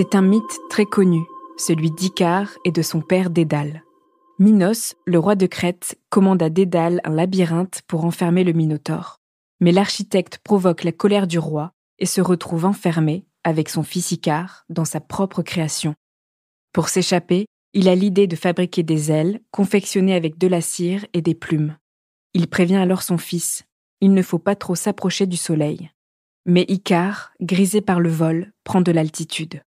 C'est un mythe très connu, celui d'Icare et de son père Dédale. Minos, le roi de Crète, commande à Dédale un labyrinthe pour enfermer le Minotaure. Mais l'architecte provoque la colère du roi et se retrouve enfermé, avec son fils Icare, dans sa propre création. Pour s'échapper, il a l'idée de fabriquer des ailes confectionnées avec de la cire et des plumes. Il prévient alors son fils. Il ne faut pas trop s'approcher du soleil. Mais Icare, grisé par le vol, prend de l'altitude.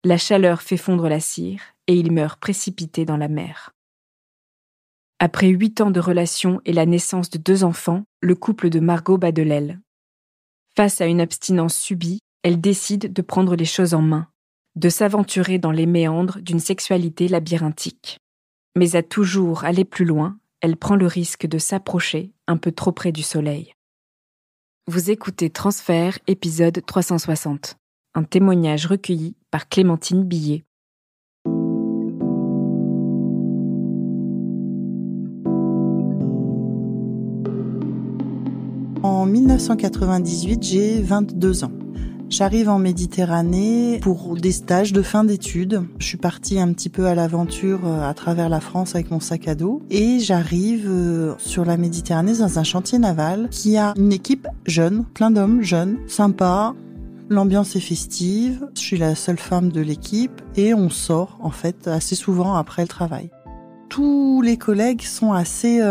La chaleur fait fondre la cire et il meurt précipité dans la mer. Après 8 ans de relation et la naissance de 2 enfants, le couple de Margot bat de l'aile. Face à une abstinence subie, elle décide de prendre les choses en main, de s'aventurer dans les méandres d'une sexualité labyrinthique. Mais à toujours aller plus loin, elle prend le risque de s'approcher un peu trop près du soleil. Vous écoutez Transfert, épisode 360, un témoignage recueilli par Clémentine Billet. En 1998, j'ai 22 ans. J'arrive en Méditerranée pour des stages de fin d'études. Je suis partie un petit peu à l'aventure à travers la France avec mon sac à dos. Et j'arrive sur la Méditerranée dans un chantier naval qui a une équipe jeune, plein d'hommes jeunes, sympas. L'ambiance est festive. Je suis la seule femme de l'équipe et on sort en fait assez souvent après le travail. Tous les collègues sont assez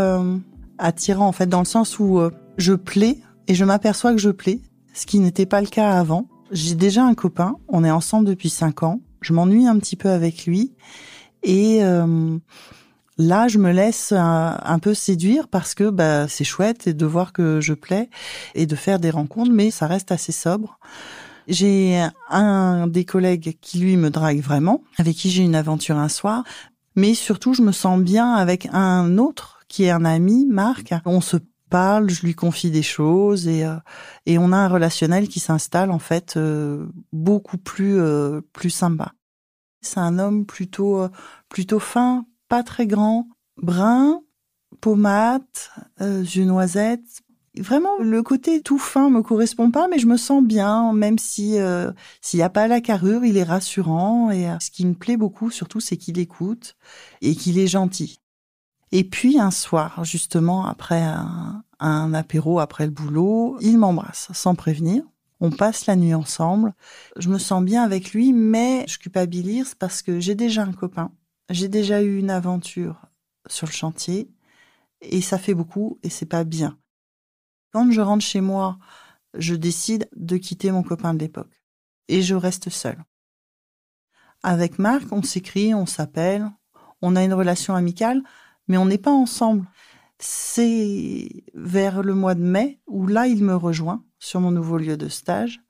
attirants en fait dans le sens où je plais et je m'aperçois que je plais, ce qui n'était pas le cas avant. J'ai déjà un copain, on est ensemble depuis 5 ans, je m'ennuie un petit peu avec lui et là je me laisse un peu séduire parce que c'est chouette de voir que je plais et de faire des rencontres, mais ça reste assez sobre. J'ai un des collègues qui lui me drague vraiment, avec qui j'ai une aventure un soir, mais surtout je me sens bien avec un autre qui est un ami, Marc. On se parle, je lui confie des choses et on a un relationnel qui s'installe en fait beaucoup plus sympa. C'est un homme plutôt fin, pas très grand, brun, peau mate, yeux noisettes. Vraiment, le côté tout fin me correspond pas, mais je me sens bien, même si s'il y a pas la carrure, il est rassurant et ce qui me plaît beaucoup surtout, c'est qu'il écoute et qu'il est gentil. Et puis un soir, justement, après un apéro, après le boulot, il m'embrasse sans prévenir. On passe la nuit ensemble. Je me sens bien avec lui, mais je culpabilise parce que j'ai déjà un copain. J'ai déjà eu une aventure sur le chantier et ça fait beaucoup et c'est pas bien. Quand je rentre chez moi, je décide de quitter mon copain de l'époque et je reste seule. Avec Marc, on s'écrit, on s'appelle, on a une relation amicale, mais on n'est pas ensemble. C'est vers le mois de mai où là, il me rejoint sur mon nouveau lieu de stage,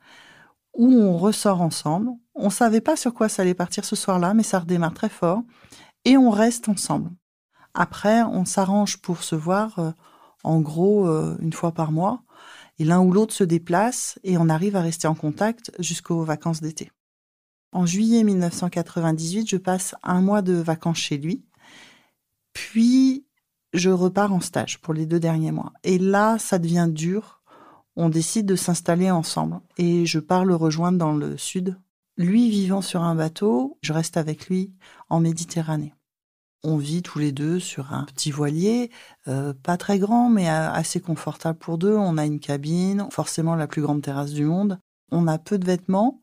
où on ressort ensemble. On savait pas sur quoi ça allait partir ce soir-là, mais ça redémarre très fort. Et on reste ensemble. Après, on s'arrange pour se voir, en gros, une fois par mois. Et l'un ou l'autre se déplace et on arrive à rester en contact jusqu'aux vacances d'été. En juillet 1998, je passe 1 mois de vacances chez lui. Puis, je repars en stage pour les 2 derniers mois. Et là, ça devient dur. On décide de s'installer ensemble. Et je pars le rejoindre dans le sud. Lui vivant sur un bateau, je reste avec lui en Méditerranée. On vit tous les deux sur un petit voilier, pas très grand, mais assez confortable pour 2. On a une cabine, forcément la plus grande terrasse du monde. On a peu de vêtements,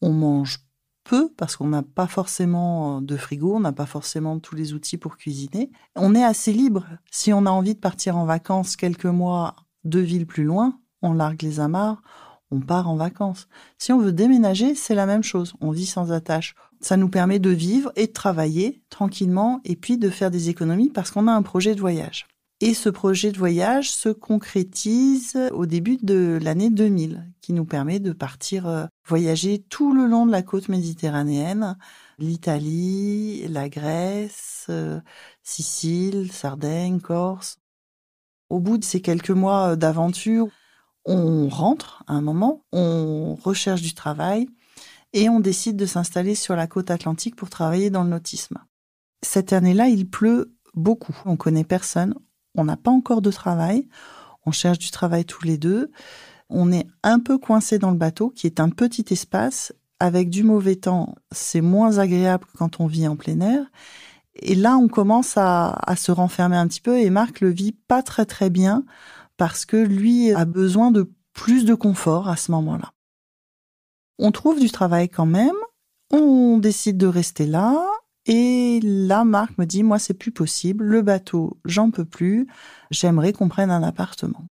on mange peu parce qu'on n'a pas forcément de frigo, on n'a pas forcément tous les outils pour cuisiner. On est assez libre. Si on a envie de partir en vacances quelques mois 2 villes plus loin, on largue les amarres, on part en vacances. Si on veut déménager, c'est la même chose. On vit sans attache. Ça nous permet de vivre et de travailler tranquillement et puis de faire des économies parce qu'on a un projet de voyage. Et ce projet de voyage se concrétise au début de l'année 2000, qui nous permet de partir voyager tout le long de la côte méditerranéenne, l'Italie, la Grèce, Sicile, Sardaigne, Corse. Au bout de ces quelques mois d'aventure, on rentre à un moment, on recherche du travail et on décide de s'installer sur la côte atlantique pour travailler dans le nautisme. Cette année-là, il pleut beaucoup. On connaît personne. On n'a pas encore de travail, on cherche du travail tous les deux. On est un peu coincé dans le bateau, qui est un petit espace avec du mauvais temps, c'est moins agréable que quand on vit en plein air. Et là, on commence à se renfermer un petit peu et Marc le vit pas très très bien parce que lui a besoin de plus de confort à ce moment-là. On trouve du travail quand même, on décide de rester là et là, Marc me dit « Moi, c'est plus possible, le bateau, j'en peux plus, j'aimerais qu'on prenne un appartement. »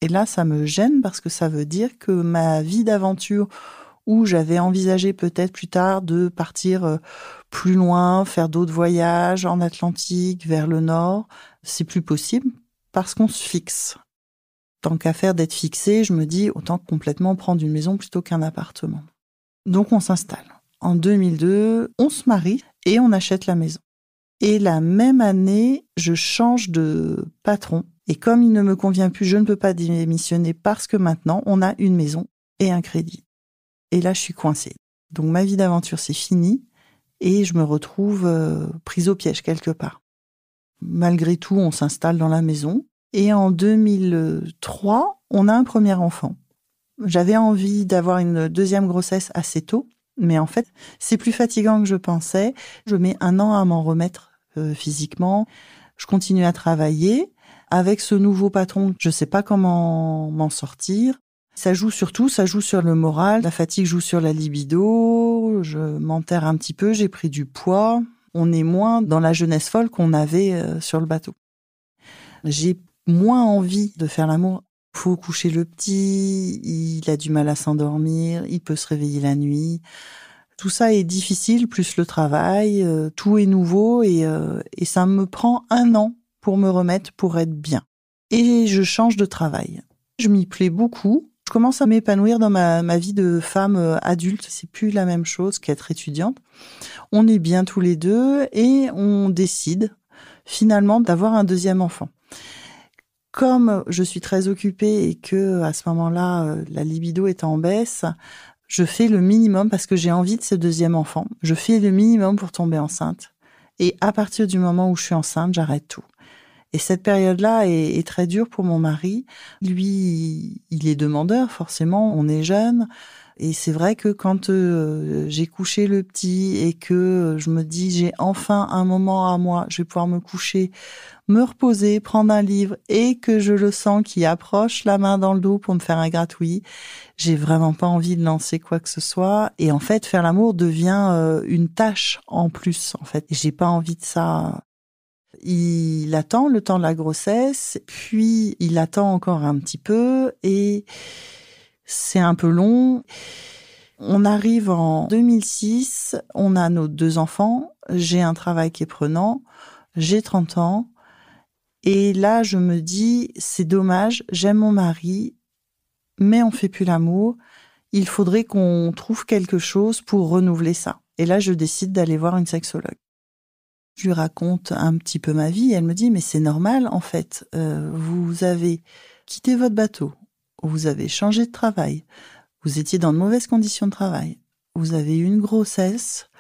Et là, ça me gêne parce que ça veut dire que ma vie d'aventure où j'avais envisagé peut-être plus tard de partir plus loin, faire d'autres voyages en Atlantique, vers le nord, c'est plus possible parce qu'on se fixe. Tant qu'à faire d'être fixé, je me dis autant complètement prendre une maison plutôt qu'un appartement. Donc on s'installe. En 2002, on se marie et on achète la maison. Et la même année, je change de patron. Et comme il ne me convient plus, je ne peux pas démissionner parce que maintenant, on a une maison et un crédit. Et là, je suis coincée. Donc ma vie d'aventure, c'est fini et je me retrouve prise au piège quelque part. Malgré tout, on s'installe dans la maison. Et en 2003, on a un premier enfant. J'avais envie d'avoir une deuxième grossesse assez tôt, mais en fait, c'est plus fatigant que je pensais. Je mets 1 an à m'en remettre physiquement. Je continue à travailler. Avec ce nouveau patron, je ne sais pas comment m'en sortir. Ça joue sur tout, ça joue sur le moral. La fatigue joue sur la libido. Je m'enterre un petit peu, j'ai pris du poids. On est moins dans la jeunesse folle qu'on avait sur le bateau. J'ai moins envie de faire l'amour. Faut coucher le petit, il a du mal à s'endormir, il peut se réveiller la nuit. Tout ça est difficile, plus le travail, tout est nouveau et ça me prend 1 an pour me remettre, pour être bien. Et je change de travail. Je m'y plais beaucoup. Je commence à m'épanouir dans ma vie de femme adulte. C'est plus la même chose qu'être étudiante. On est bien tous les deux et on décide finalement d'avoir un deuxième enfant. Comme je suis très occupée et que à ce moment-là, la libido est en baisse, je fais le minimum parce que j'ai envie de ce deuxième enfant. Je fais le minimum pour tomber enceinte. Et à partir du moment où je suis enceinte, j'arrête tout. Et cette période-là est très dure pour mon mari. Lui, il est demandeur, forcément, on est jeune. Et c'est vrai que quand j'ai couché le petit et que je me dis j'ai enfin un moment à moi, je vais pouvoir me coucher, me reposer, prendre un livre et que je le sens qui approche la main dans le dos pour me faire un gratouillis, j'ai vraiment pas envie de lancer quoi que ce soit. Et en fait, faire l'amour devient une tâche en plus. En fait, et j'ai pas envie de ça. Il attend le temps de la grossesse, puis il attend encore un petit peu et c'est un peu long. On arrive en 2006, on a nos 2 enfants, j'ai un travail qui est prenant, j'ai 30 ans et là je me dis c'est dommage, j'aime mon mari, mais on fait plus l'amour, il faudrait qu'on trouve quelque chose pour renouveler ça. Et là je décide d'aller voir une sexologue. Je lui raconte un petit peu ma vie, elle me dit mais c'est normal en fait, vous avez quitté votre bateau, vous avez changé de travail, vous étiez dans de mauvaises conditions de travail, vous avez eu une grossesse,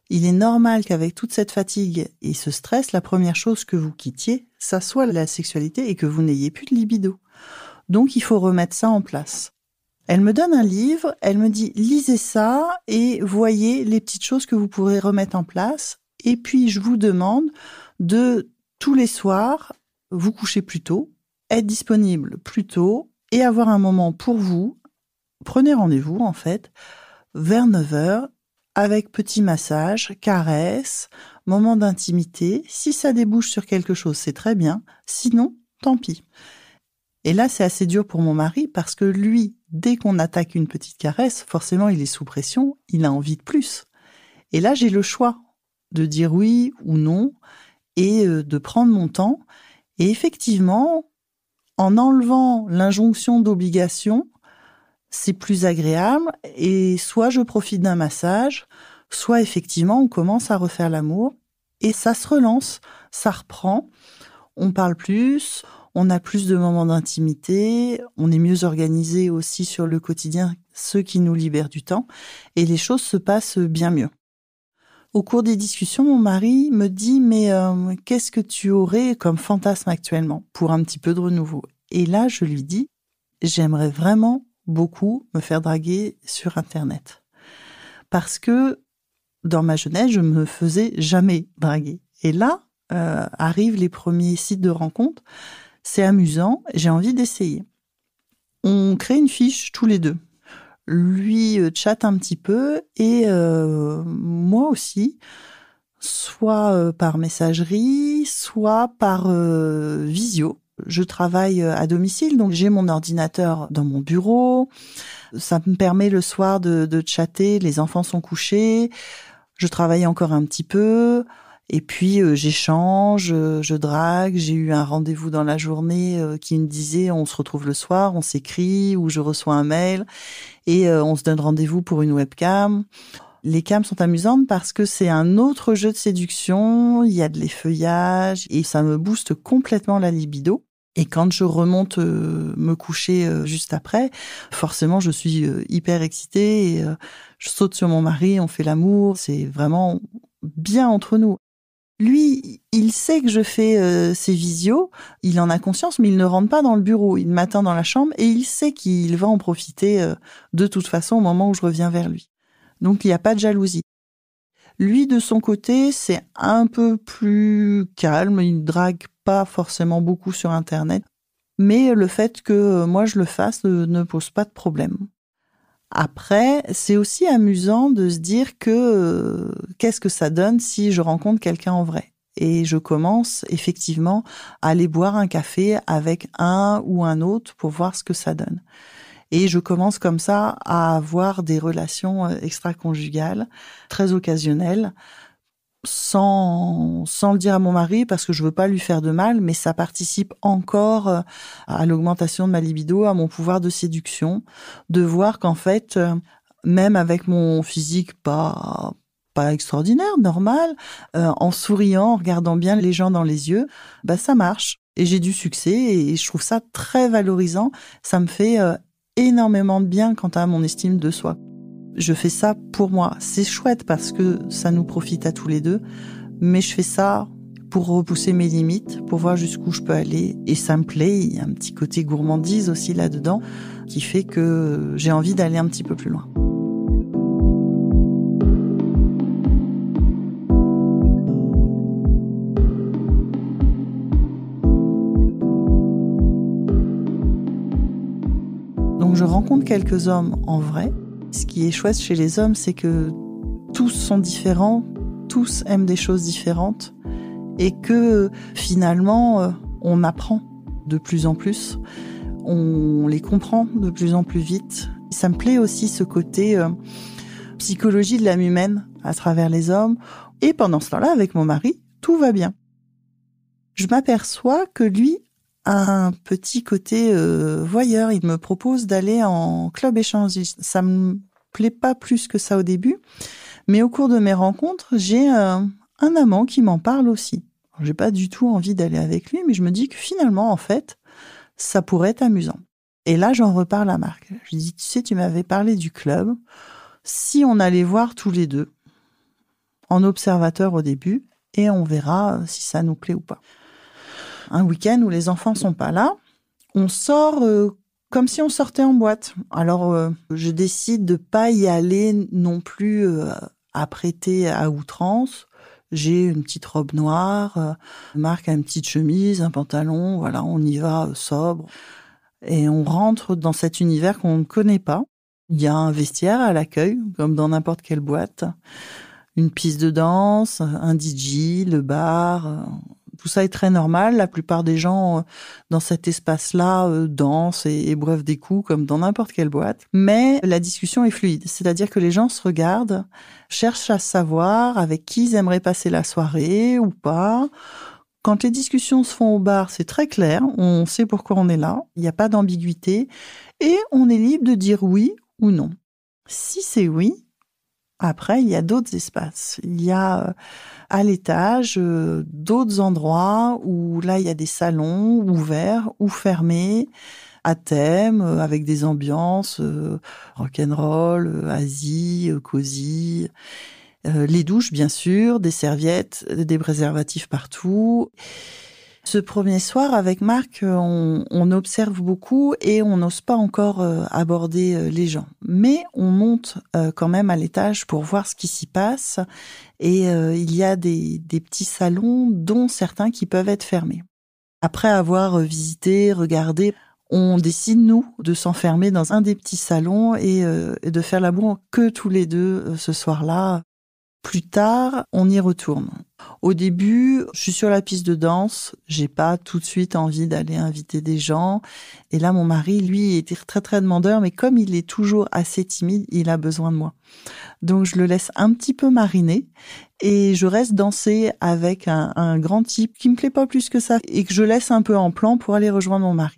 il est normal qu'avec toute cette fatigue et ce stress, la première chose que vous quittiez, ça soit la sexualité et que vous n'ayez plus de libido. Donc il faut remettre ça en place. Elle me donne un livre, elle me dit lisez ça et voyez les petites choses que vous pourrez remettre en place. Et puis je vous demande de tous les soirs vous coucher plus tôt, être disponible plus tôt et avoir un moment pour vous. Prenez rendez-vous en fait vers 9h avec petit massage, caresse, moment d'intimité. Si ça débouche sur quelque chose, c'est très bien. Sinon, tant pis. Et là, c'est assez dur pour mon mari parce que lui, dès qu'on attaque une petite caresse, forcément, il est sous pression, il a envie de plus. Et là, j'ai le choix de dire oui ou non et de prendre mon temps. Et effectivement, en enlevant l'injonction d'obligation, c'est plus agréable et soit je profite d'un massage, soit effectivement on commence à refaire l'amour et ça se relance, ça reprend, on parle plus, on a plus de moments d'intimité, on est mieux organisé aussi sur le quotidien, ce qui nous libère du temps et les choses se passent bien mieux. Au cours des discussions, mon mari me dit « mais qu'est-ce que tu aurais comme fantasme actuellement pour un petit peu de renouveau ?» Et là, je lui dis « j'aimerais vraiment beaucoup me faire draguer sur Internet. parce que dans ma jeunesse, je me faisais jamais draguer. Et là, arrivent les premiers sites de rencontres. C'est amusant, j'ai envie d'essayer. On crée une fiche tous les deux. Lui chatte un petit peu et moi aussi, soit par messagerie, soit par visio. Je travaille à domicile, donc j'ai mon ordinateur dans mon bureau. Ça me permet le soir de chatter, les enfants sont couchés, je travaille encore un petit peu, et puis j'échange, je drague. J'ai eu un rendez-vous dans la journée qui me disait on se retrouve le soir, on s'écrit, ou je reçois un mail, et on se donne rendez-vous pour une webcam. Les cams sont amusantes parce que c'est un autre jeu de séduction, il y a de l'effeuillage, et ça me booste complètement la libido. Et quand je remonte me coucher juste après, forcément, je suis hyper excitée et je saute sur mon mari, on fait l'amour, c'est vraiment bien entre nous. Lui, il sait que je fais ces visios, il en a conscience, mais il ne rentre pas dans le bureau. Il m'attend dans la chambre et il sait qu'il va en profiter de toute façon au moment où je reviens vers lui. Donc, il n'y a pas de jalousie. Lui, de son côté, c'est un peu plus calme. Il drague pas forcément beaucoup sur Internet. Mais le fait que moi, je le fasse ne pose pas de problème. Après, c'est aussi amusant de se dire que qu'est-ce que ça donne si je rencontre quelqu'un en vrai. Et je commence effectivement à aller boire un café avec un ou un autre pour voir ce que ça donne. Et je commence comme ça à avoir des relations extra-conjugales, très occasionnelles, sans le dire à mon mari, parce que je veux pas lui faire de mal, mais ça participe encore à l'augmentation de ma libido, à mon pouvoir de séduction, de voir qu'en fait, même avec mon physique pas extraordinaire, normal, en souriant, en regardant bien les gens dans les yeux, bah ça marche. Et j'ai du succès et je trouve ça très valorisant. Ça me fait énormément de bien quant à mon estime de soi. Je fais ça pour moi. C'est chouette parce que ça nous profite à tous les deux, mais je fais ça pour repousser mes limites, pour voir jusqu'où je peux aller. Et ça me plaît, il y a un petit côté gourmandise aussi là-dedans qui fait que j'ai envie d'aller un petit peu plus loin. Donc je rencontre quelques hommes en vrai. Ce qui est chouette chez les hommes, c'est que tous sont différents, tous aiment des choses différentes et que finalement, on apprend de plus en plus, on les comprend de plus en plus vite. Ça me plaît aussi ce côté psychologie de l'âme humaine à travers les hommes. Et pendant ce temps-là, avec mon mari, tout va bien. Je m'aperçois que lui a un petit côté voyeur. Il me propose d'aller en club échangiste. Ça me plaît pas plus que ça au début, mais au cours de mes rencontres, j'ai un amant qui m'en parle aussi. J'ai pas du tout envie d'aller avec lui, mais je me dis que finalement, en fait, ça pourrait être amusant. Et là, j'en reparle à Marc. Je lui dis, tu sais, tu m'avais parlé du club. Si on allait voir tous les deux, en observateur au début, et on verra si ça nous plaît ou pas. Un week-end où les enfants sont pas là, on sort comme si on sortait en boîte. Alors, je décide de pas y aller non plus apprêtée à outrance. J'ai une petite robe noire, Marc a une petite chemise, un pantalon, voilà, on y va sobre. Et on rentre dans cet univers qu'on ne connaît pas. Il y a un vestiaire à l'accueil, comme dans n'importe quelle boîte. Une piste de danse, un DJ, le bar... Tout ça est très normal. La plupart des gens dans cet espace-là dansent et breuvent des coups comme dans n'importe quelle boîte. Mais la discussion est fluide. C'est-à-dire que les gens se regardent, cherchent à savoir avec qui ils aimeraient passer la soirée ou pas. Quand les discussions se font au bar, c'est très clair. On sait pourquoi on est là. Il n'y a pas d'ambiguïté. Et on est libre de dire oui ou non. Si c'est oui, après, il y a d'autres espaces. Il y a à l'étage d'autres endroits où là, il y a des salons ouverts ou fermés, à thème, avec des ambiances rock'n'roll, Asie, cosy. Les douches, bien sûr, des serviettes, des préservatifs partout. Ce premier soir, avec Marc, on observe beaucoup et on n'ose pas encore aborder les gens. Mais on monte quand même à l'étage pour voir ce qui s'y passe. Et il y a des petits salons, dont certains qui peuvent être fermés. Après avoir visité, regardé, on décide, nous, de s'enfermer dans un des petits salons et de faire l'amour que tous les deux ce soir-là. Plus tard, on y retourne. Au début, je suis sur la piste de danse, j'ai pas tout de suite envie d'aller inviter des gens. Et là, mon mari, lui, était très très demandeur, mais comme il est toujours assez timide, il a besoin de moi. Donc, je le laisse un petit peu mariner et je reste danser avec un grand type qui me plaît pas plus que ça et que je laisse un peu en plan pour aller rejoindre mon mari.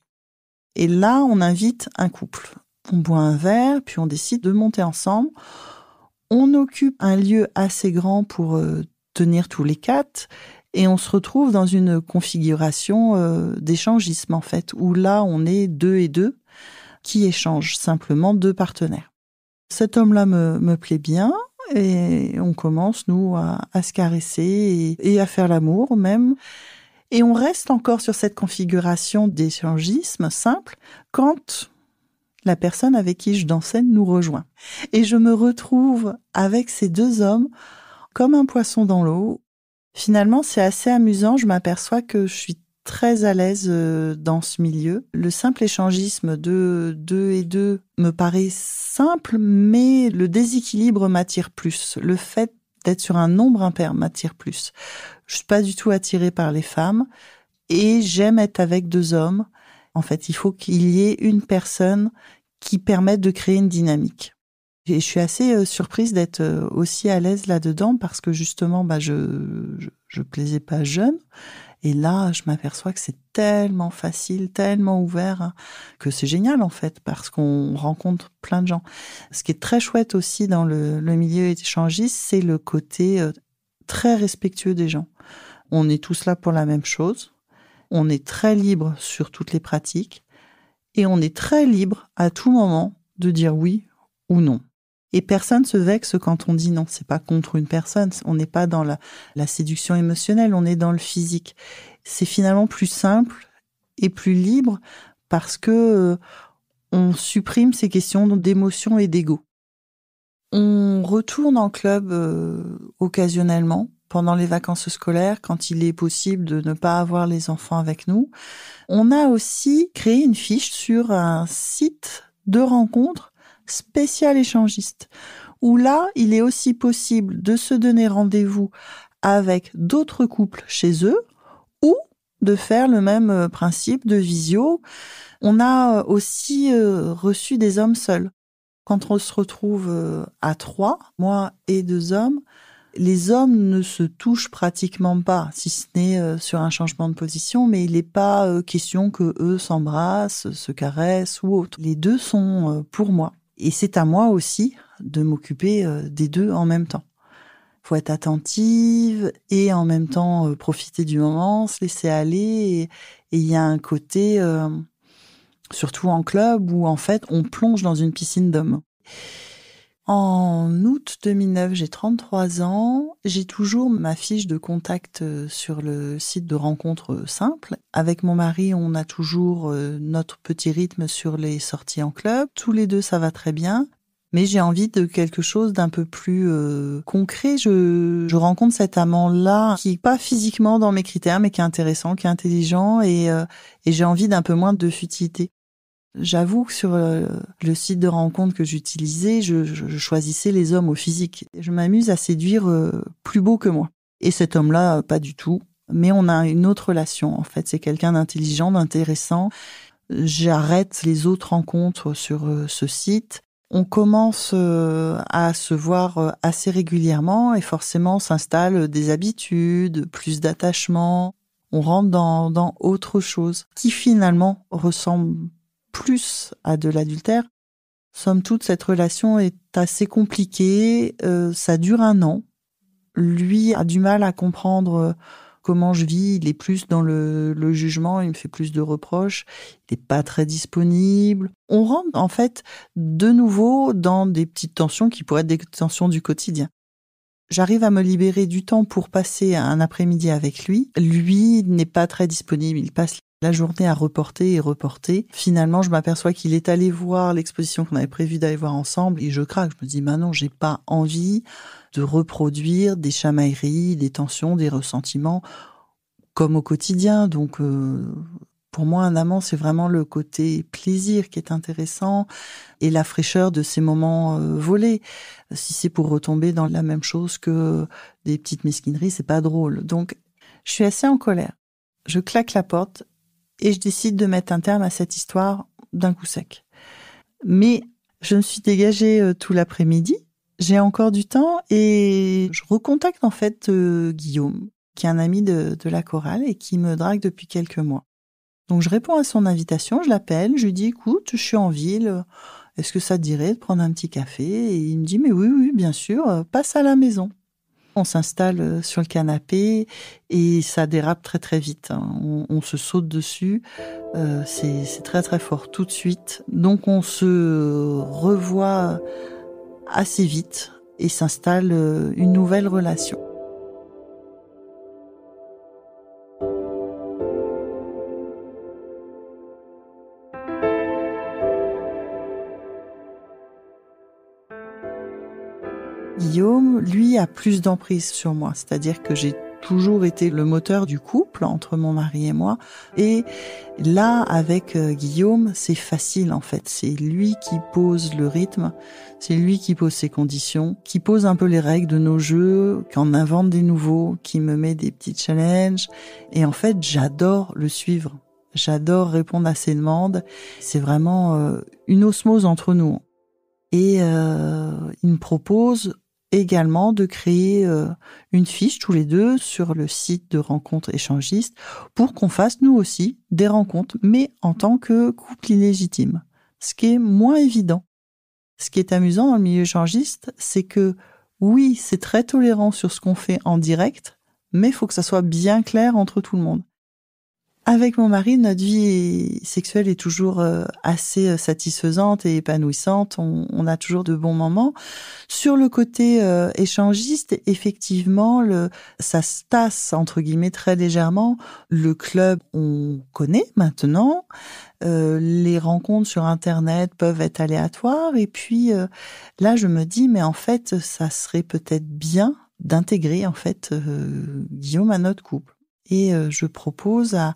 Et là, on invite un couple. On boit un verre, puis on décide de monter ensemble. On occupe un lieu assez grand pour tenir tous les quatre et on se retrouve dans une configuration d'échangisme en fait, où là on est 2 et 2 qui échangent simplement 2 partenaires. Cet homme-là me plaît bien et on commence nous à se caresser et à faire l'amour même. Et on reste encore sur cette configuration d'échangisme simple quand la personne avec qui je dansais nous rejoint. Et je me retrouve avec ces 2 hommes comme un poisson dans l'eau. Finalement, c'est assez amusant. Je m'aperçois que je suis très à l'aise dans ce milieu. Le simple échangisme de 2 et 2 me paraît simple, mais le déséquilibre m'attire plus. Le fait d'être sur un nombre impair m'attire plus. Je suis pas du tout attirée par les femmes et j'aime être avec 2 hommes. En fait, il faut qu'il y ait une personne qui permette de créer une dynamique. Et je suis assez surprise d'être aussi à l'aise là-dedans parce que justement, je plaisais pas jeune. Et là, je m'aperçois que c'est tellement facile, tellement ouvert, que c'est génial en fait parce qu'on rencontre plein de gens. Ce qui est très chouette aussi dans le milieu échangiste, c'est le côté très respectueux des gens. On est tous là pour la même chose. On est très libre sur toutes les pratiques et on est très libre à tout moment de dire oui ou non. Et personne se vexe quand on dit non. C'est pas contre une personne. On n'est pas dans la séduction émotionnelle. On est dans le physique. C'est finalement plus simple et plus libre parce que on supprime ces questions d'émotion et d'ego. On retourne en club occasionnellement pendant les vacances scolaires, quand il est possible de ne pas avoir les enfants avec nous. On a aussi créé une fiche sur un site de rencontre spécial échangiste, où là, il est aussi possible de se donner rendez-vous avec d'autres couples chez eux, ou de faire le même principe de visio. On a aussi reçu des hommes seuls. Quand on se retrouve à 3, moi et 2 hommes, les hommes ne se touchent pratiquement pas, si ce n'est sur un changement de position, mais il n'est pas question que eux s'embrassent, se caressent ou autre. Les 2 sont pour moi. Et c'est à moi aussi de m'occuper des 2 en même temps. Faut être attentive et en même temps profiter du moment, se laisser aller. Et il y a un côté, surtout en club, où en fait on plonge dans une piscine d'hommes. En août 2009, j'ai 33 ans. J'ai toujours ma fiche de contact sur le site de rencontres simples. Avec mon mari, on a toujours notre petit rythme sur les sorties en club. Tous les 2, ça va très bien. Mais j'ai envie de quelque chose d'un peu plus concret. Je rencontre cet amant-là qui est pas physiquement dans mes critères, mais qui est intéressant, qui est intelligent et j'ai envie d'un peu moins de futilité. J'avoue que sur le site de rencontre que j'utilisais, je choisissais les hommes au physique. Je m'amuse à séduire plus beau que moi. Et cet homme-là, pas du tout. Mais on a une autre relation, en fait. C'est quelqu'un d'intelligent, d'intéressant. J'arrête les autres rencontres sur ce site. On commence à se voir assez régulièrement et forcément s'installent des habitudes, plus d'attachement. On rentre dans autre chose qui finalement ressemble plus à de l'adultère. Somme toute, cette relation est assez compliquée. Ça dure 1 an. Lui a du mal à comprendre comment je vis. Il est plus dans le jugement. Il me fait plus de reproches. Il n'est pas très disponible. On rentre en fait de nouveau dans des petites tensions qui pourraient être des tensions du quotidien. J'arrive à me libérer du temps pour passer un après-midi avec lui. Lui n'est pas très disponible, il passe la journée à reporter et reporter. Finalement, je m'aperçois qu'il est allé voir l'exposition qu'on avait prévu d'aller voir ensemble et je craque. Je me dis, non, j'ai pas envie de reproduire des chamailleries, des tensions, des ressentiments comme au quotidien. Donc, pour moi, un amant, c'est vraiment le côté plaisir qui est intéressant et la fraîcheur de ces moments volés. Si c'est pour retomber dans la même chose que des petites mesquineries, c'est pas drôle. Donc, je suis assez en colère. Je claque la porte et je décide de mettre un terme à cette histoire d'un coup sec. Mais je me suis dégagée tout l'après-midi. J'ai encore du temps et je recontacte en fait Guillaume, qui est un ami de la chorale et qui me drague depuis quelques mois. Donc je réponds à son invitation, je l'appelle, je lui dis écoute, je suis en ville, est-ce que ça te dirait de prendre un petit café? Et il me dit mais oui, bien sûr, passe à la maison. On s'installe sur le canapé et ça dérape très très vite. On se saute dessus, c'est très très fort tout de suite. Donc on se revoit assez vite et s'installe une nouvelle relation. Guillaume, lui, a plus d'emprise sur moi, c'est-à-dire que j'ai toujours été le moteur du couple entre mon mari et moi. Et là, avec Guillaume, c'est facile en fait. C'est lui qui pose le rythme, c'est lui qui pose ses conditions, qui pose un peu les règles de nos jeux, qui en invente des nouveaux, qui me met des petits challenges. Et en fait, j'adore le suivre. J'adore répondre à ses demandes. C'est vraiment une osmose entre nous. Et il me propose également de créer une fiche tous les deux sur le site de rencontres échangistes pour qu'on fasse nous aussi des rencontres, mais en tant que couple illégitime, ce qui est moins évident. Ce qui est amusant dans le milieu échangiste, c'est que oui, c'est très tolérant sur ce qu'on fait en direct, mais il faut que ça soit bien clair entre tout le monde. Avec mon mari, notre vie sexuelle est toujours assez satisfaisante et épanouissante. On a toujours de bons moments. Sur le côté échangiste, effectivement, ça se tasse entre guillemets très légèrement. Le club, on connaît maintenant. Les rencontres sur Internet peuvent être aléatoires. Et puis là, je me dis, mais en fait, ça serait peut-être bien d'intégrer en fait Guillaume à notre couple. Et je propose à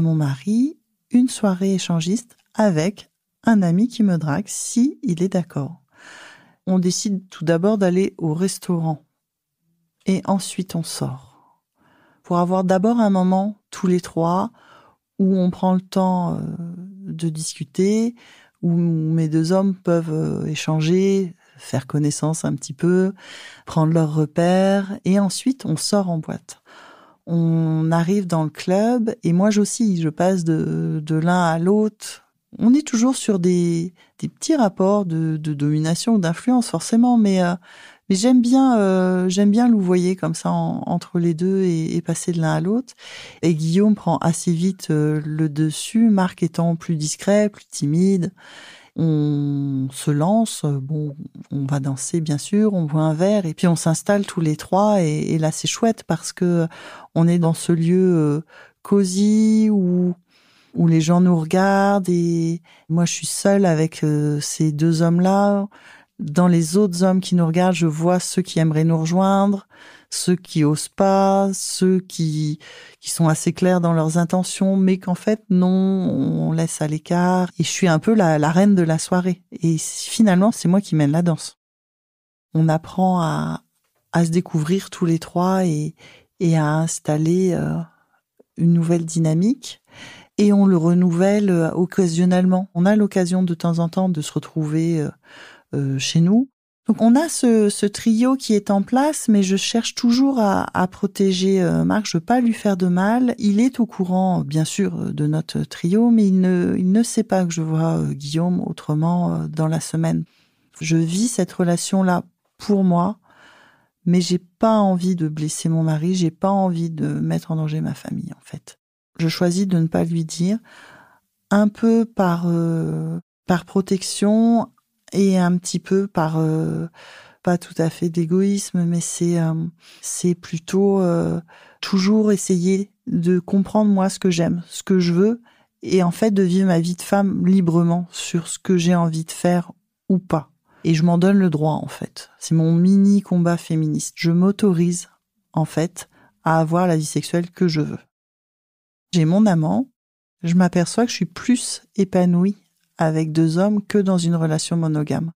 mon mari une soirée échangiste avec un ami qui me drague, si il est d'accord. On décide tout d'abord d'aller au restaurant et ensuite on sort. Pour avoir d'abord un moment tous les trois où on prend le temps de discuter, où mes deux hommes peuvent échanger, faire connaissance un petit peu, prendre leurs repères et ensuite on sort en boîte. On arrive dans le club et moi j'oscille, je passe de l'un à l'autre. On est toujours sur des petits rapports de domination ou d'influence forcément, mais j'aime bien louvoyer comme ça entre les deux et passer de l'un à l'autre. Et Guillaume prend assez vite le dessus, Marc étant plus discret, plus timide. On se lance, bon, on va danser bien sûr, on boit un verre et puis on s'installe tous les trois et là c'est chouette parce que on est dans ce lieu cosy où les gens nous regardent et moi je suis seule avec ces deux hommes-là. Dans les autres hommes qui nous regardent, je vois ceux qui aimeraient nous rejoindre, ceux qui osent pas, ceux qui sont assez clairs dans leurs intentions, mais qu'en fait, non, on laisse à l'écart. Et je suis un peu la reine de la soirée. Et finalement, c'est moi qui mène la danse. On apprend à se découvrir tous les trois et à installer une nouvelle dynamique. Et on le renouvelle occasionnellement. On a l'occasion de temps en temps de se retrouver chez nous. Donc on a ce trio qui est en place, mais je cherche toujours à protéger Marc. Je veux pas lui faire de mal. Il est au courant, bien sûr, de notre trio, mais il ne sait pas que je vois Guillaume autrement dans la semaine. Je vis cette relation-là pour moi, mais j'ai pas envie de blesser mon mari. J'ai pas envie de mettre en danger ma famille, en fait. Je choisis de ne pas lui dire, un peu par protection, et un petit peu par pas tout à fait d'égoïsme, mais c'est plutôt toujours essayer de comprendre moi ce que j'aime, ce que je veux, et en fait de vivre ma vie de femme librement sur ce que j'ai envie de faire ou pas. Et je m'en donne le droit, en fait. C'est mon mini combat féministe. Je m'autorise, en fait, à avoir la vie sexuelle que je veux. J'ai mon amant. Je m'aperçois que je suis plus épanouie avec 2 hommes que dans une relation monogame.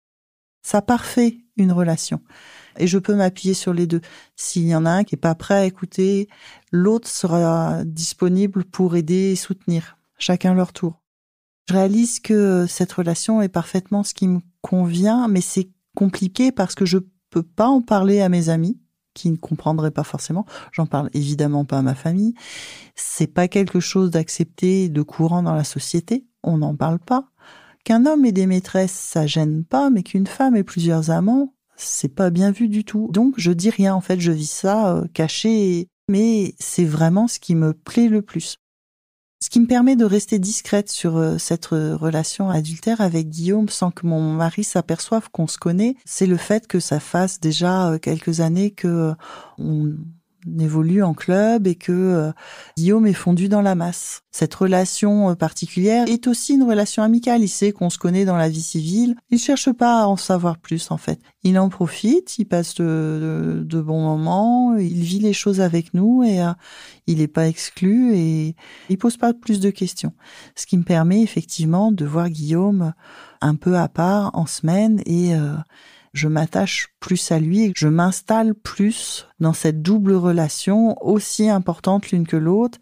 Ça parfait une relation. Et je peux m'appuyer sur les 2. S'il y en a un qui est pas prêt à écouter, l'autre sera disponible pour aider et soutenir. Chacun leur tour. Je réalise que cette relation est parfaitement ce qui me convient, mais c'est compliqué parce que je peux pas en parler à mes amis, qui ne comprendraient pas forcément. J'en parle évidemment pas à ma famille. C'est pas quelque chose d'accepté, de courant dans la société. On n'en parle pas. Qu'un homme ait des maîtresses, ça gêne pas, mais qu'une femme ait plusieurs amants, c'est pas bien vu du tout. Donc je dis rien, en fait, je vis ça caché, mais c'est vraiment ce qui me plaît le plus. Ce qui me permet de rester discrète sur cette relation adultère avec Guillaume sans que mon mari s'aperçoive qu'on se connaît, c'est le fait que ça fasse déjà quelques années que on évolue en club et que Guillaume est fondu dans la masse. Cette relation particulière est aussi une relation amicale. Il sait qu'on se connaît dans la vie civile. Il cherche pas à en savoir plus, en fait. Il en profite, il passe de bons moments, il vit les choses avec nous et il est pas exclu et il pose pas plus de questions. Ce qui me permet effectivement de voir Guillaume un peu à part en semaine et je m'attache plus à lui et je m'installe plus dans cette double relation aussi importante l'une que l'autre,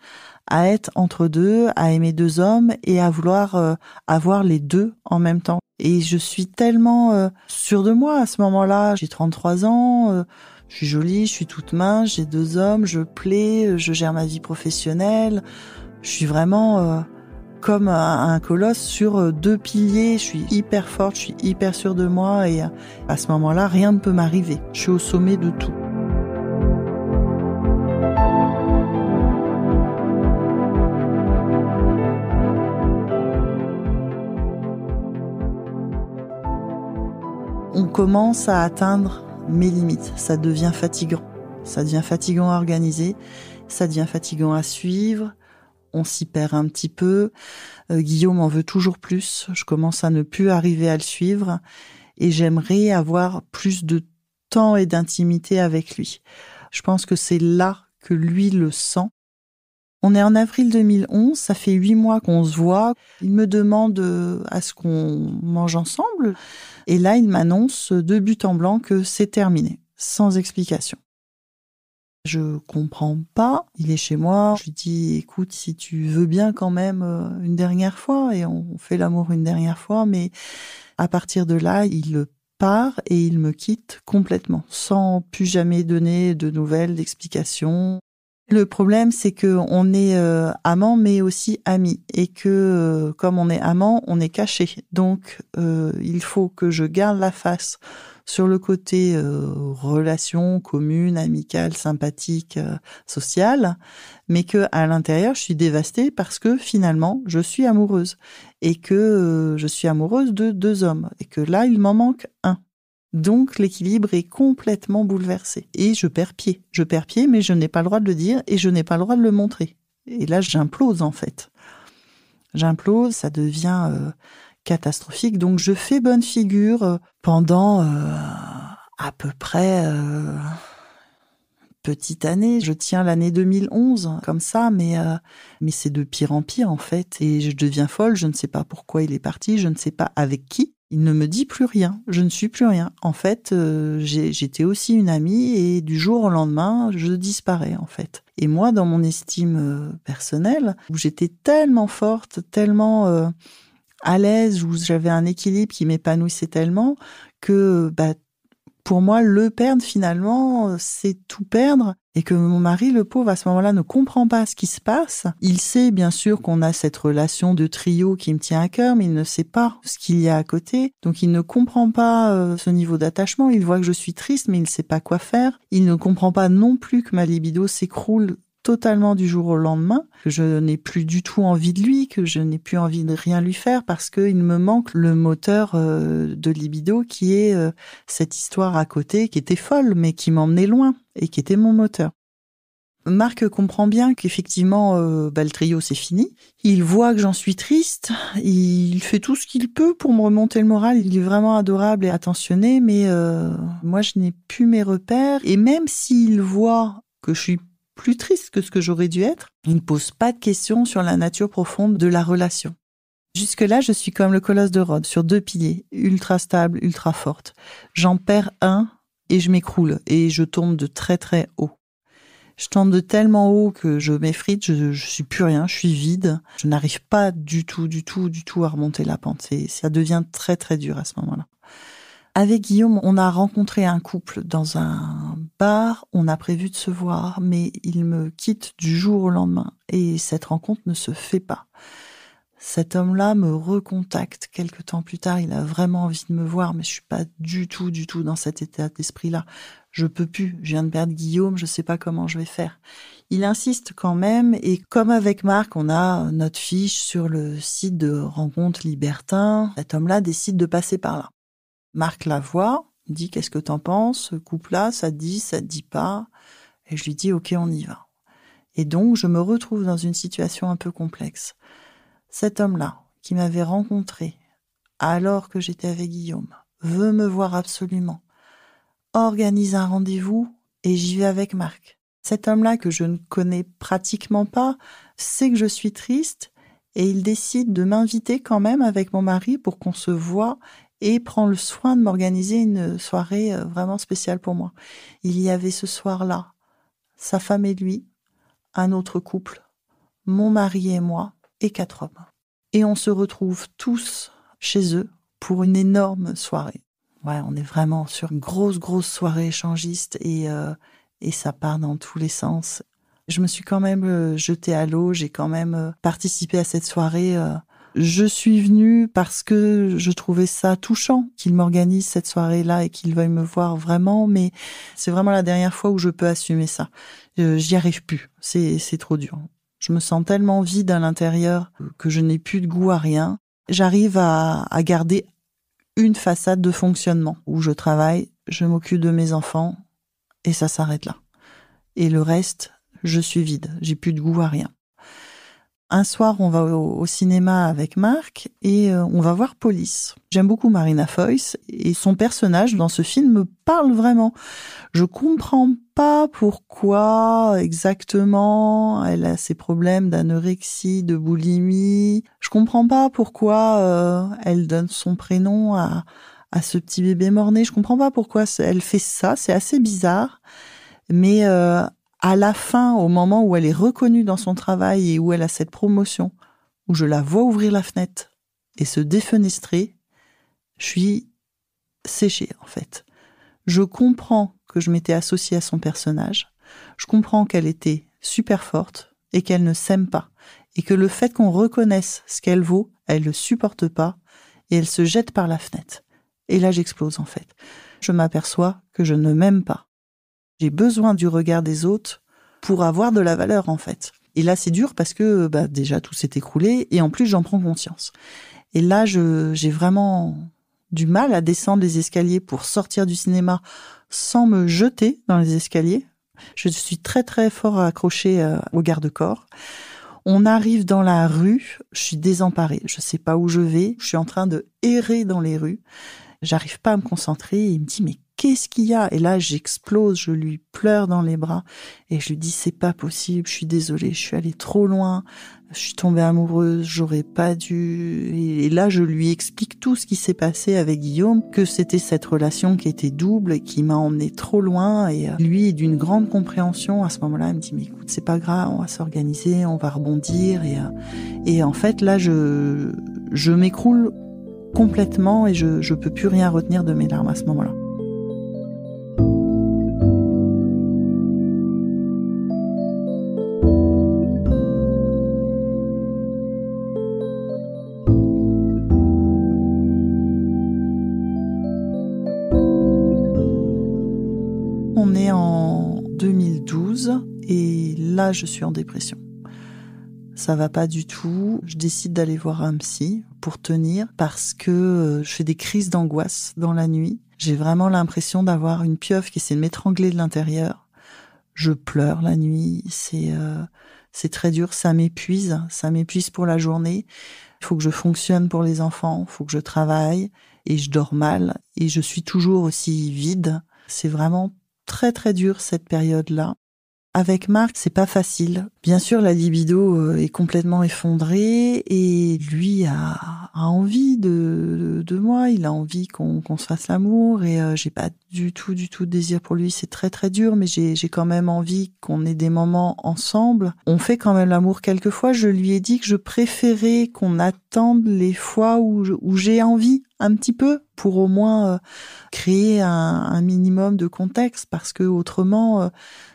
à être entre deux, à aimer 2 hommes et à vouloir avoir les 2 en même temps. Et je suis tellement sûre de moi à ce moment-là. J'ai 33 ans, je suis jolie, je suis toute mince, j'ai 2 hommes, je plais, je gère ma vie professionnelle. Je suis vraiment comme un colosse sur 2 piliers. Je suis hyper forte, je suis hyper sûre de moi et à ce moment-là, rien ne peut m'arriver. Je suis au sommet de tout. On commence à atteindre mes limites. Ça devient fatigant. Ça devient fatigant à organiser. Ça devient fatigant à suivre. On s'y perd un petit peu. Guillaume en veut toujours plus. Je commence à ne plus arriver à le suivre. Et j'aimerais avoir plus de temps et d'intimité avec lui. Je pense que c'est là que lui le sent. On est en avril 2011, ça fait 8 mois qu'on se voit. Il me demande à ce qu'on mange ensemble. Et là, il m'annonce de but en blanc que c'est terminé, sans explication. Je comprends pas. Il est chez moi. Je lui dis, écoute, si tu veux bien quand même une dernière fois, et on fait l'amour une dernière fois, mais à partir de là, il part et il me quitte complètement, sans plus jamais donner de nouvelles, d'explications. Le problème, c'est que on est amants, mais aussi amis, et que comme on est amants, on est cachés. Donc, il faut que je garde la face sur le côté relation commune, amicale, sympathique, sociale, mais que à l'intérieur, je suis dévastée parce que finalement, je suis amoureuse et que je suis amoureuse de 2 hommes et que là, il m'en manque un. Donc l'équilibre est complètement bouleversé et je perds pied, mais je n'ai pas le droit de le dire et je n'ai pas le droit de le montrer. Et là, j'implose en fait. J'implose, ça devient catastrophique. Donc je fais bonne figure pendant à peu près petite année. Je tiens l'année 2011 comme ça, mais c'est de pire en pire en fait. Et je deviens folle, je ne sais pas pourquoi il est parti, je ne sais pas avec qui. Il ne me dit plus rien, je ne suis plus rien. En fait, j'étais aussi une amie et du jour au lendemain, je disparais en fait. Et moi, dans mon estime personnelle, où j'étais tellement forte, tellement à l'aise, où j'avais un équilibre qui m'épanouissait tellement que pour moi, le perdre finalement, c'est tout perdre. Et que mon mari, le pauvre, à ce moment-là, ne comprend pas ce qui se passe. Il sait bien sûr qu'on a cette relation de trio qui me tient à cœur, mais il ne sait pas ce qu'il y a à côté. Donc il ne comprend pas ce niveau d'attachement. Il voit que je suis triste, mais il ne sait pas quoi faire. Il ne comprend pas non plus que ma libido s'écroule totalement du jour au lendemain, que je n'ai plus du tout envie de lui, que je n'ai plus envie de rien lui faire parce qu'il me manque le moteur de libido qui est cette histoire à côté qui était folle mais qui m'emmenait loin et qui était mon moteur. Marc comprend bien qu'effectivement, le trio, c'est fini. Il voit que j'en suis triste. Il fait tout ce qu'il peut pour me remonter le moral. Il est vraiment adorable et attentionné, mais moi, je n'ai plus mes repères. Et même s'il voit que je suis plus triste que ce que j'aurais dû être, il ne pose pas de questions sur la nature profonde de la relation. Jusque-là, je suis comme le colosse de Rhodes, sur 2 piliers, ultra stable, ultra forte. J'en perds un et je m'écroule et je tombe de très très haut. Je tombe de tellement haut que je m'effrite, je suis plus rien, je suis vide. Je n'arrive pas du tout à remonter la pente. Ça devient très très dur à ce moment-là. Avec Guillaume, on a rencontré un couple dans un bar. On a prévu de se voir, mais il me quitte du jour au lendemain. Et cette rencontre ne se fait pas. Cet homme-là me recontacte quelques temps plus tard. Il a vraiment envie de me voir, mais je suis pas du tout dans cet état d'esprit-là. Je peux plus. Je viens de perdre Guillaume, je sais pas comment je vais faire. Il insiste quand même, et comme avec Marc, on a notre fiche sur le site de rencontre libertin. Cet homme-là décide de passer par là. Marc la voit, dit qu'est-ce que t'en penses? Ce couple-là, ça te dit pas? Et je lui dis ok, on y va. Et donc, je me retrouve dans une situation un peu complexe. Cet homme-là, qui m'avait rencontré alors que j'étais avec Guillaume, veut me voir absolument, organise un rendez-vous et j'y vais avec Marc. Cet homme-là, que je ne connais pratiquement pas, sait que je suis triste et il décide de m'inviter quand même avec mon mari pour qu'on se voie et prend le soin de m'organiser une soirée vraiment spéciale pour moi. Il y avait ce soir-là sa femme et lui, un autre couple, mon mari et moi, et 4 hommes. Et on se retrouve tous chez eux pour une énorme soirée. Ouais, on est vraiment sur une grosse soirée échangiste et ça part dans tous les sens. Je me suis quand même jetée à l'eau, j'ai quand même participé à cette soirée. Je suis venue parce que je trouvais ça touchant qu'il m'organise cette soirée-là et qu'il veuille me voir vraiment, mais c'est vraiment la dernière fois où je peux assumer ça. J'y arrive plus, c'est trop dur. Je me sens tellement vide à l'intérieur que je n'ai plus de goût à rien. J'arrive à garder une façade de fonctionnement où je travaille, je m'occupe de mes enfants et ça s'arrête là. Et le reste, je suis vide, j'ai plus de goût à rien. Un soir, on va au cinéma avec Marc et on va voir Police. J'aime beaucoup Marina Foïs et son personnage dans ce film me parle vraiment. Je comprends pas pourquoi exactement elle a ces problèmes d'anorexie, de boulimie. Je comprends pas pourquoi elle donne son prénom à ce petit bébé mort-né. Je comprends pas pourquoi elle fait ça. C'est assez bizarre. Mais à la fin, au moment où elle est reconnue dans son travail et où elle a cette promotion, où je la vois ouvrir la fenêtre et se défenestrer, je suis séchée en fait. Je comprends que je m'étais associée à son personnage, je comprends qu'elle était super forte et qu'elle ne s'aime pas, et que le fait qu'on reconnaisse ce qu'elle vaut, elle le supporte pas et elle se jette par la fenêtre. Et là j'explose en fait. Je m'aperçois que je ne m'aime pas. J'ai besoin du regard des autres pour avoir de la valeur, en fait. Et là, c'est dur parce que déjà, tout s'est écroulé et en plus, j'en prends conscience. Et là, j'ai vraiment du mal à descendre les escaliers pour sortir du cinéma sans me jeter dans les escaliers. Je suis très, très fort accrochée au garde-corps. On arrive dans la rue, je suis désemparée. Je sais pas où je vais. Je suis en train de errer dans les rues. J'arrive pas à me concentrer. Et il me dit, mais qu'est-ce qu'il y a? Et là, j'explose, je lui pleure dans les bras et je lui dis, c'est pas possible, je suis désolée, je suis allée trop loin, je suis tombée amoureuse, j'aurais pas dû. Et là, je lui explique tout ce qui s'est passé avec Guillaume, que c'était cette relation qui était double et qui m'a emmenée trop loin. Et lui est d'une grande compréhension. À ce moment-là, il me dit, mais écoute, c'est pas grave, on va s'organiser, on va rebondir. Et en fait, là, je m'écroule complètement et je peux plus rien retenir de mes larmes à ce moment-là. On est en 2012 et là là, je suis en dépression. Ça va pas du tout. Je décide d'aller voir un psy pour tenir parce que je fais des crises d'angoisse dans la nuit. J'ai vraiment l'impression d'avoir une pieuvre qui essaie de m'étrangler de l'intérieur. Je pleure la nuit. C'est très dur. Ça m'épuise pour la journée. Il faut que je fonctionne pour les enfants. Il faut que je travaille et je dors mal et je suis toujours aussi vide. C'est vraiment très très dur cette période-là. Avec Marc, c'est pas facile. Bien sûr, la libido est complètement effondrée et lui a envie de moi. Il a envie qu'on se fasse l'amour et j'ai pas du tout de désir pour lui. C'est très très dur, mais j'ai quand même envie qu'on ait des moments ensemble. On fait quand même l'amour quelquefois. Je lui ai dit que je préférais qu'on attende les fois où j'ai envie un petit peu pour au moins créer un minimum de contexte parce que autrement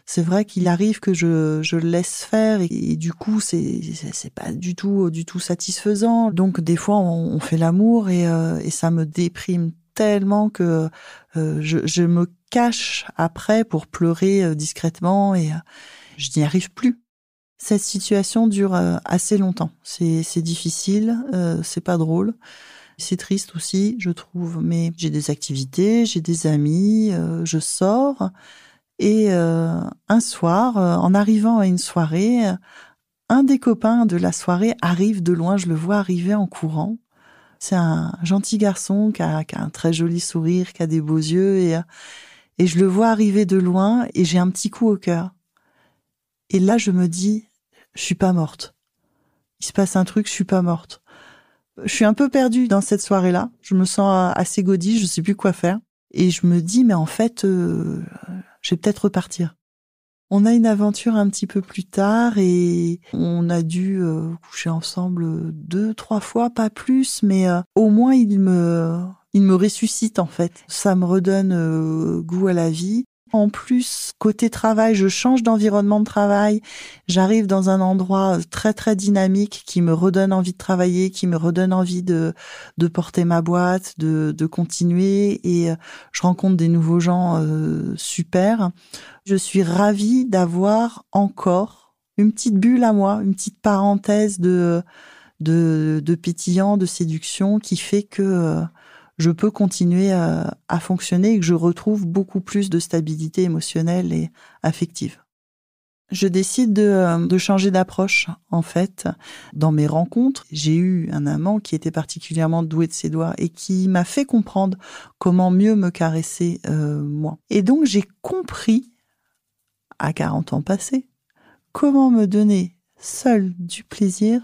c'est vrai qu'il arrive que je le laisse faire et du coup c'est pas du tout satisfaisant. Donc des fois on fait l'amour et ça me déprime tellement que je me cache après pour pleurer discrètement et je n'y arrive plus. Cette situation dure assez longtemps. C'est difficile, c'est pas drôle. C'est triste aussi, je trouve, mais j'ai des activités, j'ai des amis, je sors. Et un soir, en arrivant à une soirée, un des copains de la soirée arrive de loin, je le vois arriver en courant. C'est un gentil garçon qui a un très joli sourire, qui a des beaux yeux, et je le vois arriver de loin et j'ai un petit coup au cœur. Et là, je me dis, je suis pas morte. Il se passe un truc, je suis pas morte. Je suis un peu perdue dans cette soirée-là. Je me sens assez gaudie, je sais plus quoi faire. Et je me dis, mais en fait, je vais peut-être repartir. On a une aventure un petit peu plus tard et on a dû coucher ensemble 2-3 fois, pas plus, mais au moins il me ressuscite en fait. Ça me redonne goût à la vie. En plus, côté travail, je change d'environnement de travail. J'arrive dans un endroit très très dynamique qui me redonne envie de travailler, qui me redonne envie de porter ma boîte, de continuer. Et je rencontre des nouveaux gens super. Je suis ravie d'avoir encore une petite bulle à moi, une petite parenthèse de pétillant, de séduction qui fait que je peux continuer à fonctionner et que je retrouve beaucoup plus de stabilité émotionnelle et affective. Je décide de changer d'approche, en fait. Dans mes rencontres, j'ai eu un amant qui était particulièrement doué de ses doigts et qui m'a fait comprendre comment mieux me caresser moi. Et donc, j'ai compris, à 40 ans passés, comment me donner seul du plaisir.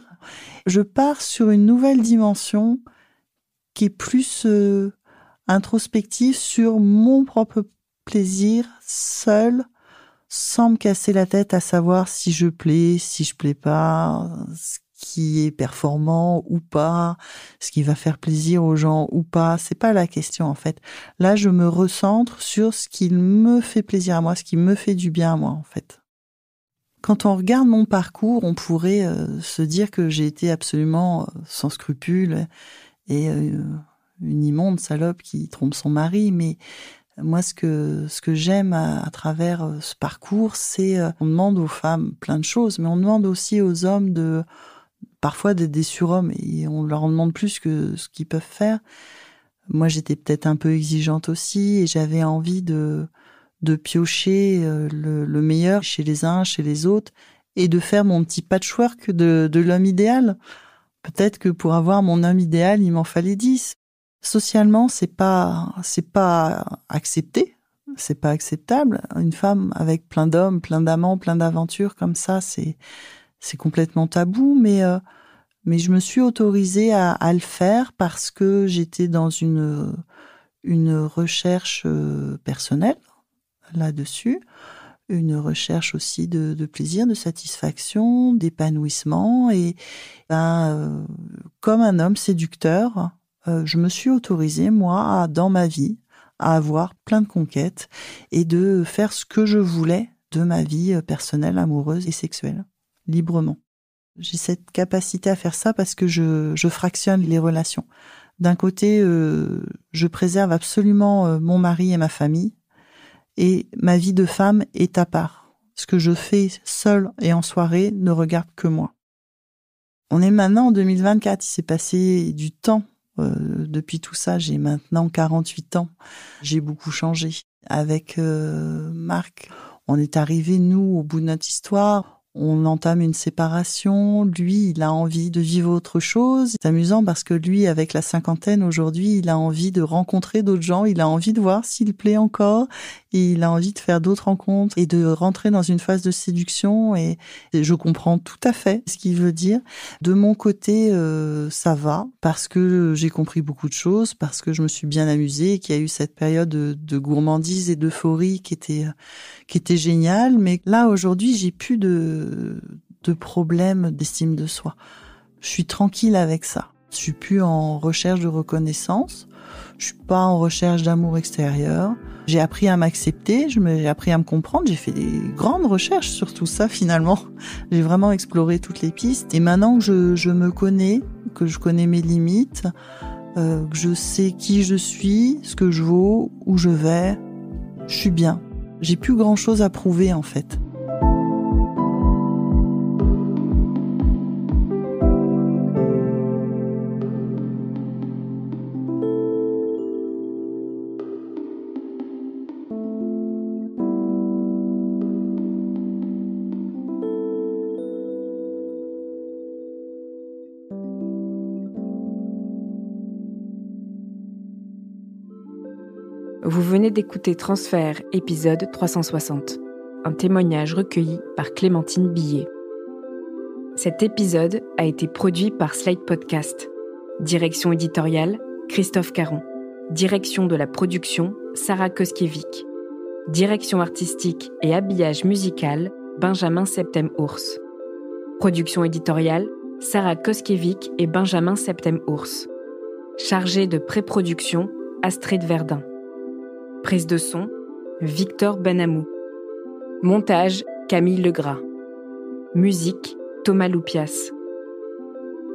Je pars sur une nouvelle dimension qui est plus introspective sur mon propre plaisir seul, sans me casser la tête à savoir si je plais, si je plais pas, ce qui est performant ou pas, ce qui va faire plaisir aux gens ou pas. C'est pas la question en fait. Là, je me recentre sur ce qui me fait plaisir à moi, ce qui me fait du bien à moi en fait. Quand on regarde mon parcours, on pourrait se dire que j'ai été absolument sans scrupules et une immonde salope qui trompe son mari, mais moi ce que j'aime à travers ce parcours, c'est on demande aux femmes plein de choses, mais on demande aussi aux hommes parfois d'être des surhommes et on leur en demande plus que ce qu'ils peuvent faire. Moi j'étais peut-être un peu exigeante aussi et j'avais envie de piocher le meilleur chez les uns, chez les autres et de faire mon petit patchwork de l'homme idéal. Peut-être que pour avoir mon homme idéal, il m'en fallait 10. Socialement, c'est pas accepté, c'est pas acceptable. Une femme avec plein d'hommes, plein d'amants, plein d'aventures comme ça, c'est complètement tabou. Mais je me suis autorisée à le faire parce que j'étais dans une recherche personnelle là-dessus. Une recherche aussi de plaisir, de satisfaction, d'épanouissement. Et comme un homme séducteur, je me suis autorisée, moi, dans ma vie, à avoir plein de conquêtes et de faire ce que je voulais de ma vie personnelle, amoureuse et sexuelle, librement. J'ai cette capacité à faire ça parce que je fractionne les relations. D'un côté, je préserve absolument mon mari et ma famille, et ma vie de femme est à part. ce que je fais seule et en soirée ne regarde que moi. On est maintenant en 2024, il s'est passé du temps depuis tout ça. J'ai maintenant 48 ans. J'ai beaucoup changé. Avec Marc, on est arrivé, nous, au bout de notre histoire. On entame une séparation. Lui, il a envie de vivre autre chose. C'est amusant parce que lui, avec la cinquantaine aujourd'hui, il a envie de rencontrer d'autres gens. Il a envie de voir s'il plaît encore. Et il a envie de faire d'autres rencontres et de rentrer dans une phase de séduction. Et je comprends tout à fait ce qu'il veut dire. De mon côté, ça va parce que j'ai compris beaucoup de choses, parce que je me suis bien amusée, qu'il y a eu cette période de gourmandise et d'euphorie qui était géniale. Mais là, aujourd'hui, j'ai plus de problèmes d'estime de soi. Je suis tranquille avec ça. Je suis plus en recherche de reconnaissance. Je suis pas en recherche d'amour extérieur. J'ai appris à m'accepter, j'ai appris à me comprendre. J'ai fait des grandes recherches sur tout ça finalement. J'ai vraiment exploré toutes les pistes. Et maintenant que je me connais, que je connais mes limites, que je sais qui je suis, ce que je vaux, où je vais, je suis bien. J'ai plus grand chose à prouver en fait. Vous venez d'écouter Transfert, épisode 360, un témoignage recueilli par Clémentine Billet. Cet épisode a été produit par Slide Podcast. Direction éditoriale, Christophe Caron. Direction de la production, Sarah Koskiewicz. Direction artistique et habillage musical, Benjamin Septem-Ours. Production éditoriale, Sarah Koskiewicz et Benjamin Septem-Ours. Chargé de pré-production, Astrid Verdun. Prise de son, Victor Benamou. Montage, Camille Legras. Musique, Thomas Loupias.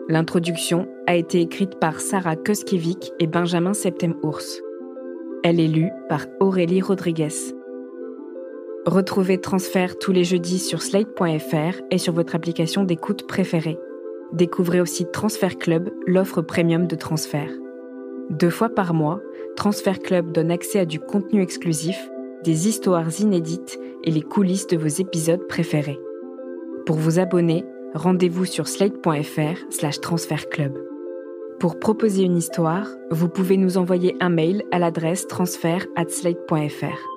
L'introduction a été écrite par Sarah Koskiewicz et Benjamin Septem-Ours. Elle est lue par Aurélie Rodriguez. Retrouvez Transfert tous les jeudis sur slate.fr et sur votre application d'écoute préférée. Découvrez aussi Transfert Club, l'offre premium de Transfert. 2 fois par mois, Transfert Club donne accès à du contenu exclusif, des histoires inédites et les coulisses de vos épisodes préférés. Pour vous abonner, rendez-vous sur slate.fr/transfertclub. Pour proposer une histoire, vous pouvez nous envoyer un mail à l'adresse transfert@slate.fr.